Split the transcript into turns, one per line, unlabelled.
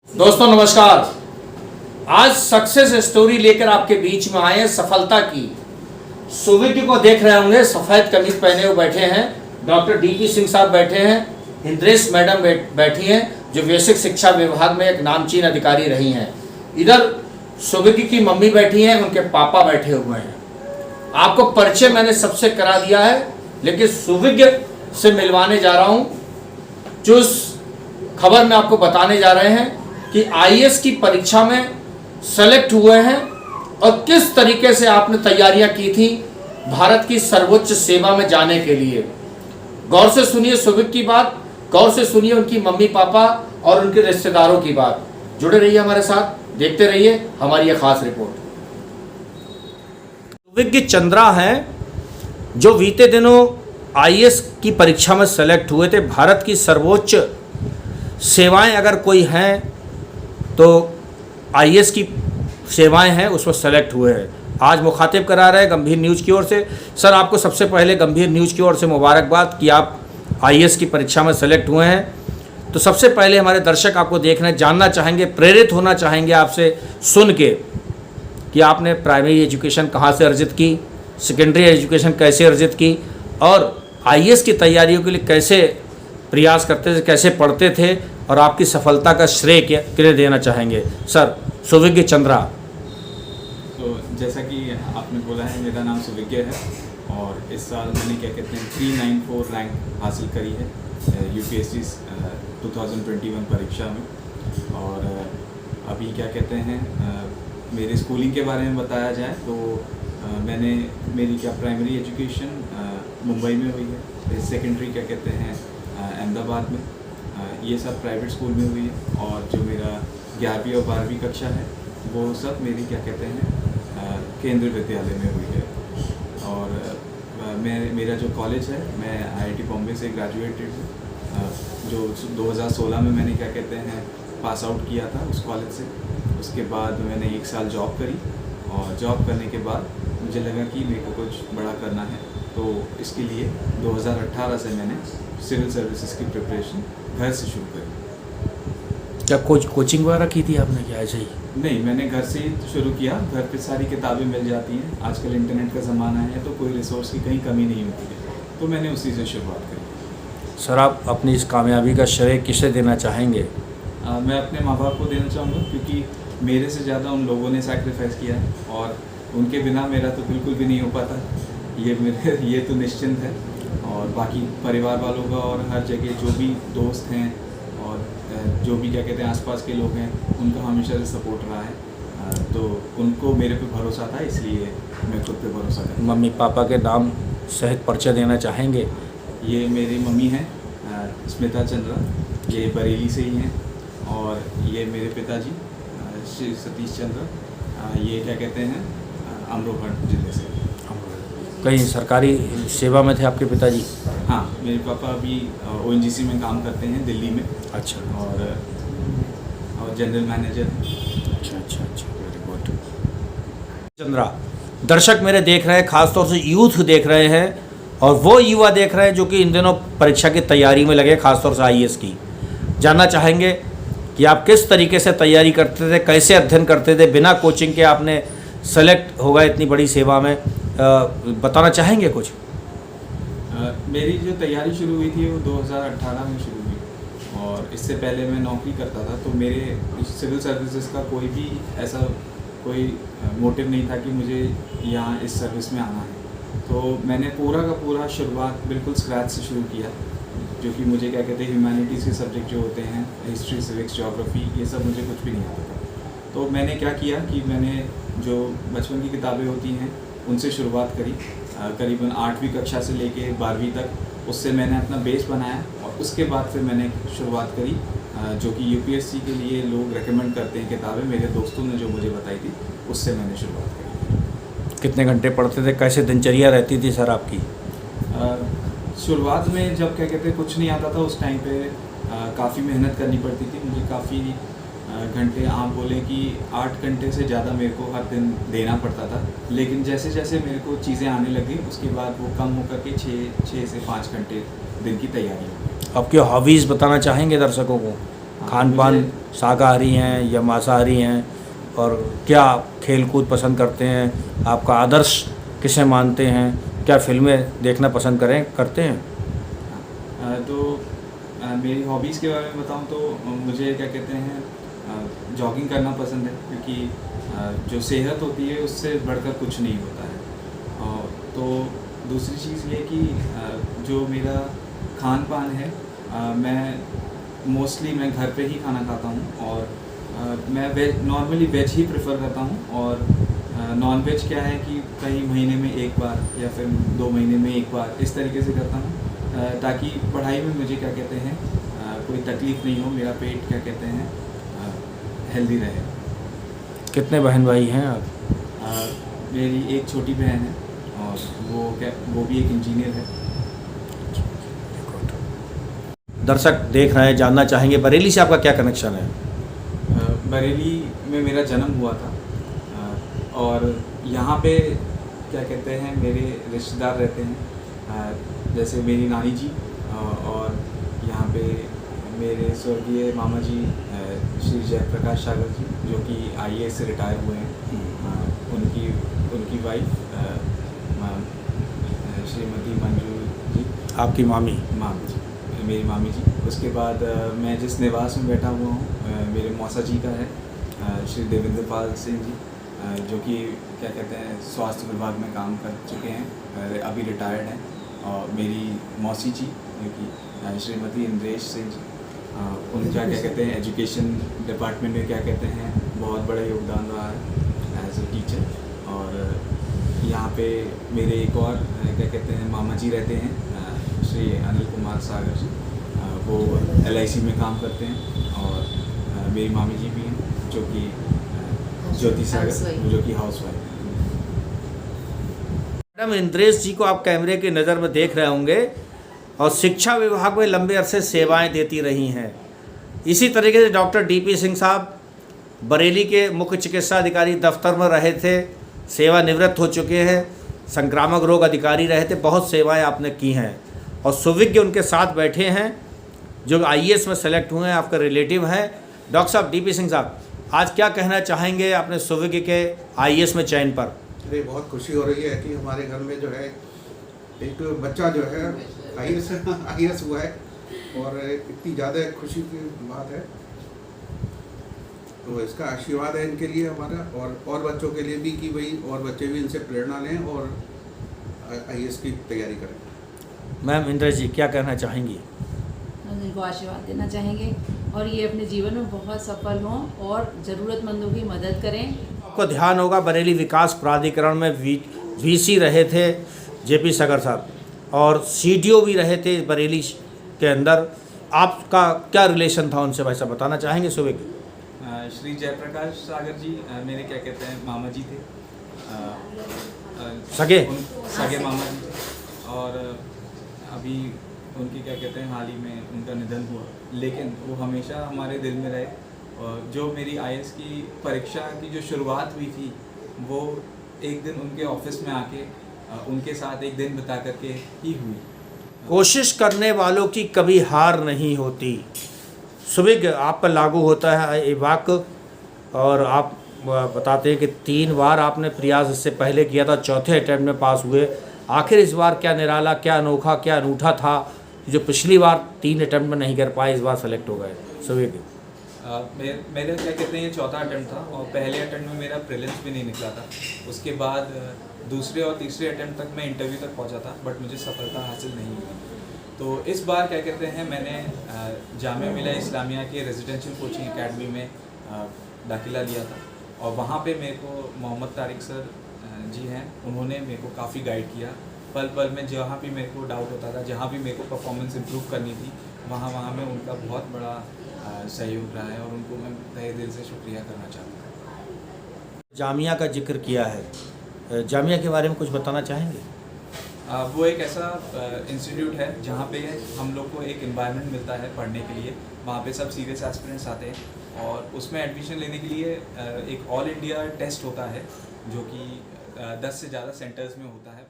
दोस्तों नमस्कार। आज सक्सेस स्टोरी लेकर आपके बीच में आए हैं सफलता की। सुविज्ञ को देख रहे होंगे, सफ़ेद कमीज पहने हुए बैठे हैं। डॉक्टर डीपी सिंह साहब बैठे हैं। इंद्रेश मैडम बैठी हैं जो बेसिक शिक्षा विभाग में एक नामचीन अधिकारी रही हैं। इधर सुविज्ञ की मम्मी बैठी हैं, उनके पापा बैठे हुए हैं। आपको परिचय मैंने सबसे करा दिया है, लेकिन सुविज्ञ से मिलवाने जा रहा हूँ। जो इस खबर में आपको बताने जा रहे हैं कि आईएएस की परीक्षा में सेलेक्ट हुए हैं और किस तरीके से आपने तैयारियां की थी भारत की सर्वोच्च सेवा में जाने के लिए। गौर से सुनिए सुविज्ञ की बात, गौर से सुनिए उनकी मम्मी पापा और उनके रिश्तेदारों की बात। जुड़े रहिए हमारे साथ, देखते रहिए हमारी ये खास रिपोर्ट। सुविज्ञ चंद्रा हैं जो बीते दिनों आईएएस की परीक्षा में सेलेक्ट हुए थे। भारत की सर्वोच्च सेवाएं अगर कोई हैं तो आईएएस की सेवाएं हैं, उसमें सेलेक्ट हुए हैं। आज मुखातिब करा रहे हैं गंभीर न्यूज़ की ओर से। सर, आपको सबसे पहले गंभीर न्यूज़ की ओर से मुबारकबाद कि आप आईएएस की परीक्षा में सेलेक्ट हुए हैं। तो सबसे पहले हमारे दर्शक आपको देखने जानना चाहेंगे, प्रेरित होना चाहेंगे आपसे सुन के कि आपने प्राइमरी एजुकेशन कहाँ से अर्जित की, सेकेंडरी एजुकेशन कैसे अर्जित की और आईएएस की तैयारियों के लिए कैसे प्रयास करते थे, कैसे पढ़ते थे और आपकी सफलता का श्रेय किन्हें देना चाहेंगे। सर, सुविज्ञ चंद्रा।
तो जैसा कि आपने बोला है, मेरा नाम सुविज्ञ है और इस साल मैंने 394 रैंक हासिल करी है यूपीएससी 2021 परीक्षा में। और अभी मेरे स्कूलिंग के बारे में बताया जाए तो मैंने मेरी प्राइमरी एजुकेशन मुंबई में हुई है, सेकेंडरी अहमदाबाद में, ये सब प्राइवेट स्कूल में हुई है। और जो मेरा 11वीं और 12वीं कक्षा है वो सब मेरी केंद्रीय विद्यालय में हुई है। और मेरा जो कॉलेज है, मैं आईआईटी बॉम्बे से ग्रेजुएटेड हूँ, जो 2016 में मैंने पास आउट किया था उस कॉलेज से। उसके बाद मैंने 1 साल जॉब करी और जॉब करने के बाद मुझे लगा कि मेरे को कुछ बड़ा करना है, तो इसके लिए 2018 से मैंने सिविल सर्विसेज की प्रिपरेशन घर से शुरू करी।
क्या कोचिंग वगैरह की थी आपने, क्या ऐसे ही?
नहीं, मैंने घर से ही शुरू किया। घर पे सारी किताबें मिल जाती हैं, आजकल इंटरनेट का ज़माना है तो कोई रिसोर्स की कहीं कमी नहीं होती है, तो मैंने उसी से शुरुआत करी।
सर, आप अपनी इस कामयाबी का श्रेय किसे देना चाहेंगे?
मैं अपने माँ बाप को देना चाहूँगा, क्योंकि मेरे से ज़्यादा उन लोगों ने सैक्रिफाइस किया है और उनके बिना मेरा तो बिल्कुल भी नहीं हो पाता। ये तो निश्चिंत है। और बाकी परिवार वालों का और हर जगह जो भी दोस्त हैं और जो भी आसपास के लोग हैं, उनका हमेशा से सपोर्ट रहा है, तो उनको मेरे पे भरोसा था, इसलिए मैं खुद पे भरोसा करता हूँ।
मम्मी पापा के नाम सहित परिचय देना चाहेंगे?
ये मेरी मम्मी हैं स्मिता चंद्रा, ये बरेली से ही हैं। और ये मेरे पिताजी श्री सतीश चंद्रा, ये अमरोहा जिले से।
कहीं सरकारी सेवा में थे आपके पिताजी?
हाँ, मेरे पापा अभी ओएनजीसी में काम करते हैं दिल्ली में।
अच्छा।
और जनरल मैनेजर।
अच्छा, वेरी गुड। चंद्रा, दर्शक मेरे देख रहे हैं, खासतौर से यूथ देख रहे हैं और वो युवा देख रहे हैं जो कि इन दिनों परीक्षा की तैयारी में लगे, खासतौर से आईएएस की। जानना चाहेंगे कि आप किस तरीके से तैयारी करते थे, कैसे अध्ययन करते थे, बिना कोचिंग के आपने सेलेक्ट हो गए इतनी बड़ी सेवा में, बताना चाहेंगे कुछ?
मेरी जो तैयारी शुरू हुई थी वो 2018 में शुरू हुई और इससे पहले मैं नौकरी करता था, तो मेरे सिविल सर्विसेज का कोई मोटिव नहीं था कि मुझे यहाँ इस सर्विस में आना है। तो मैंने पूरा का पूरा शुरुआत बिल्कुल स्क्रैच से शुरू किया, जो कि मुझे ह्यूमैनिटीज़ के सब्जेक्ट जो होते हैं, हिस्ट्री, सिविक्स, ज्योग्राफी, ये सब मुझे कुछ भी नहीं आता था। तो मैंने क्या किया कि मैंने जो बचपन की किताबें होती हैं उनसे शुरुआत करी, करीबन 8वीं कक्षा से लेके 12वीं तक। उससे मैंने अपना बेस बनाया और उसके बाद फिर मैंने शुरुआत करी जो कि यूपीएससी के लिए लोग रेकमेंड करते हैं किताबें, मेरे दोस्तों ने जो मुझे बताई थी, उससे मैंने शुरुआत करी।
कितने घंटे पढ़ते थे, कैसे दिनचर्या रहती थी सर आपकी?
शुरुआत में जब कुछ नहीं आता था, उस टाइम पे काफ़ी मेहनत करनी पड़ती थी मुझे। काफ़ी घंटे, आप बोले कि 8 घंटे से ज़्यादा मेरे को हर दिन देना पड़ता था। लेकिन जैसे जैसे मेरे को चीज़ें आने लगी, उसके बाद वो कम होकर के 6 से 5 घंटे दिन की तैयारी हो गई।
आपकी हॉबीज़ बताना चाहेंगे दर्शकों को?
खान पान शाकाहारी हैं या मांसाहारी हैं, और क्या खेल-कूद पसंद करते हैं, आपका आदर्श किसे मानते हैं, क्या फ़िल्में देखना पसंद करते हैं?
मेरी हॉबीज़ के बारे में बताऊं तो मुझे क्या कहते हैं जॉगिंग करना पसंद है, क्योंकि जो सेहत होती है उससे बढ़कर कुछ नहीं होता है। तो दूसरी चीज़ ये कि जो मेरा खान पान है, मैं घर पे ही खाना खाता हूँ, और मैं नॉर्मली वेज ही प्रेफर करता हूँ। और नॉन वेज क्या है कि कहीं महीने में एक बार या फिर 2 महीने में एक बार इस तरीके से करता हूँ, ताकि पढ़ाई में मुझे क्या कहते हैं कोई तकलीफ़ नहीं हो, मेरा पेट क्या कहते हैं हेल्दी रहे।
कितने बहन भाई हैं आप?
मेरी एक छोटी बहन है, और वो भी एक इंजीनियर है।
दर्शक देख रहे हैं, जानना चाहेंगे बरेली से आपका क्या कनेक्शन है?
बरेली में मेरा जन्म हुआ था, और यहाँ पे क्या कहते हैं मेरे रिश्तेदार रहते हैं, जैसे मेरी नानी जी, और यहाँ पे मेरे स्वर्गीय मामा जी श्री जयप्रकाश सागर जी, जो कि IAS से रिटायर हुए हैं। उनकी वाइफ श्रीमती मंजू जी,
आपकी मामी
जी, मेरी मामी जी। उसके बाद मैं जिस निवास में बैठा हुआ हूँ मेरे मौसा जी का है, श्री देवेंद्र पाल सिंह जी, जो कि क्या कहते हैं स्वास्थ्य विभाग में काम कर चुके हैं, अभी रिटायर्ड हैं। और मेरी मौसी जी, जो कि श्रीमती इंद्रेश सिंह जी, उनका क्या कहते हैं एजुकेशन डिपार्टमेंट में क्या कहते हैं बहुत बड़ा योगदान रहा है एज ए टीचर। और यहाँ पे मेरे एक और क्या कहते हैं मामा जी रहते हैं, श्री अनिल कुमार सागर जी, वो LIC में काम करते हैं। और मेरी मामी जी भी हैं, जो कि ज्योति सागर, जो कि हाउसवाइफ है।
मैडम इंद्रेश जी को आप कैमरे की नज़र में देख रहे होंगे, और शिक्षा विभाग में लंबे अरसे सेवाएं देती रही हैं। इसी तरीके से डॉक्टर DP सिंह साहब बरेली के मुख्य चिकित्सा अधिकारी दफ्तर में रहे थे, सेवानिवृत्त हो चुके हैं, संक्रामक रोग अधिकारी रहे थे, बहुत सेवाएं आपने की हैं। और सुविज्ञ उनके साथ बैठे हैं, जो IAS में सेलेक्ट हुए हैं, आपके रिलेटिव हैं। डॉक्टर साहब DP सिंह साहब, आज क्या कहना चाहेंगे अपने सुविज्ञ के IAS में चयन पर?
अरे बहुत खुशी हो रही है कि हमारे घर में जो है एक बच्चा जो है IAS हुआ है, और इतनी ज़्यादा खुशी की बात है। तो इसका आशीर्वाद है इनके लिए हमारा, और बच्चों के लिए भी, कि भाई और बच्चे भी इनसे प्रेरणा लें और IAS की तैयारी करें।
मैम इंद्रेश जी क्या कहना चाहेंगी?
हम इनको आशीर्वाद देना चाहेंगे, और ये अपने जीवन में बहुत सफल हों और ज़रूरतमंदों की मदद करें।
आपको ध्यान होगा बरेली विकास प्राधिकरण में VC रहे थे JP सागर साहब, और CDO भी रहे थे बरेली के अंदर। आपका क्या रिलेशन था उनसे, भाई साहब बताना चाहेंगे? सुबह
श्री जयप्रकाश सागर जी मेरे क्या कहते हैं मामा जी थे, सगे मामा जी थे। और अभी उनकी क्या कहते हैं हाल ही में उनका निधन हुआ, लेकिन वो हमेशा हमारे दिल में रहे। और जो मेरी IAS की परीक्षा की जो शुरुआत हुई थी, वो एक दिन उनके ऑफिस में आके उनके साथ एक दिन बिता करके ही हुई।
कोशिश करने वालों की कभी हार नहीं होती। सुविज्ञ आप पर लागू होता है ये वाक्य, और आप बताते हैं कि 3 बार आपने प्रयास इससे पहले किया था, चौथे अटैम्प्ट में पास हुए। आखिर इस बार क्या निराला, क्या अनोखा, क्या अनूठा था जो पिछली बार 3 अटैम्प्ट में नहीं कर पाए, इस बार सेलेक्ट हो गए? सुविज्ञ
मेरा क्या कहते हैं ये चौथा अटैम्प्ट था, और पहले अटैम्प्ट में मेरा प्रीलिम्स भी नहीं निकला था। उसके बाद दूसरे और तीसरे अटैम्प्ट तक मैं इंटरव्यू तक पहुंचा था, बट मुझे सफलता हासिल नहीं हुई। तो इस बार क्या कहते हैं मैंने जामिया मिलिया इस्लामिया के रेजिडेंशियल कोचिंग एकेडमी में दाखिला लिया था, और वहाँ पे मेरे को मोहम्मद तारिक सर जी हैं, उन्होंने मेरे को काफ़ी गाइड किया। पल पल में जहाँ भी मेरे को डाउट होता था, जहाँ भी मेरे को परफॉर्मेंस इम्प्रूव करनी थी, वहाँ में उनका बहुत बड़ा सहयोग रहा है, और उनको मैं तहे दिल से शुक्रिया करना चाहता हूँ।
जामिया का जिक्र किया है, जामिया के बारे में कुछ बताना चाहेंगे?
वो एक ऐसा इंस्टीट्यूट है जहाँ पे हम लोग को एक एनवायरनमेंट मिलता है पढ़ने के लिए। वहाँ पे सब सीरियस एस्पिरेंट्स आते हैं, और उसमें एडमिशन लेने के लिए एक ऑल इंडिया टेस्ट होता है, जो कि 10 से ज़्यादा सेंटर्स में होता है।